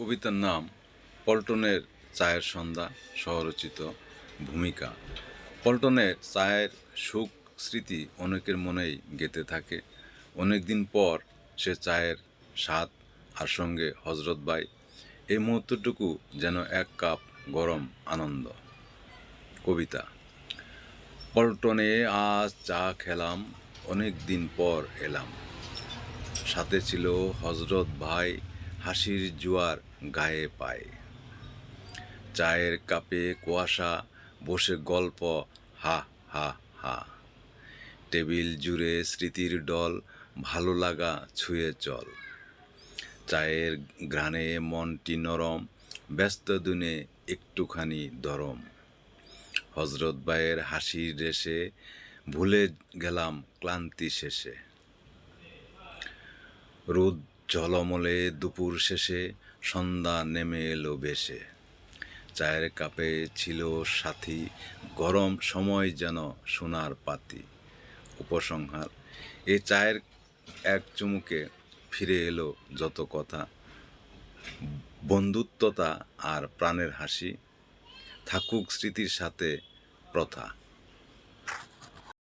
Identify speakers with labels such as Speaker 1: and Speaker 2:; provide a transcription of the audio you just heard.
Speaker 1: কবিতার নাম পল্টনের চায়ের সন্ধ্যা, স্বরচিত। ভূমিকা। পল্টনের চায়ের সুখ স্মৃতি অনেকের মনেই গেঁথে থাকে। অনেক দিন পর সে চায়ের স্বাদ আর সঙ্গে হজরত ভাই, এই মুহূর্তটুকু যেন এক কাপ গরম আনন্দ। কবিতা। পল্টনে আজ চা খেলাম, অনেক দিন পর এলাম। সাথে ছিল হজরত ভাই, হাসির জোয়ার গায়ে পায়। চায়ের কাপে কুয়াশা, বসে গল্প, হা হা হা। টেবিল জুড়ে স্মৃতির ডল, ভালো লাগা ছুঁয়ে চল। চায়ের ঘ্রাণে মনটি নরম, ব্যস্ত দিনে একটুখানি দরম। হজরত ভাইয়ের হাসির রেশে, ভুলে গেলাম ক্লান্তি শেষে। রোদ ঝলমলে দুপুর শেষে, সন্ধ্যা নেমে এলো বেশে। চায়ের কাপে ছিল সাথী, গরম সময় যেন সোনার পাতি। উপসংহার। এই চায়ের এক চুমুকে ফিরে এলো যত কথা, বন্ধুত্বতা আর প্রাণের হাসি। থাকুক স্মৃতির সাথে প্রথা।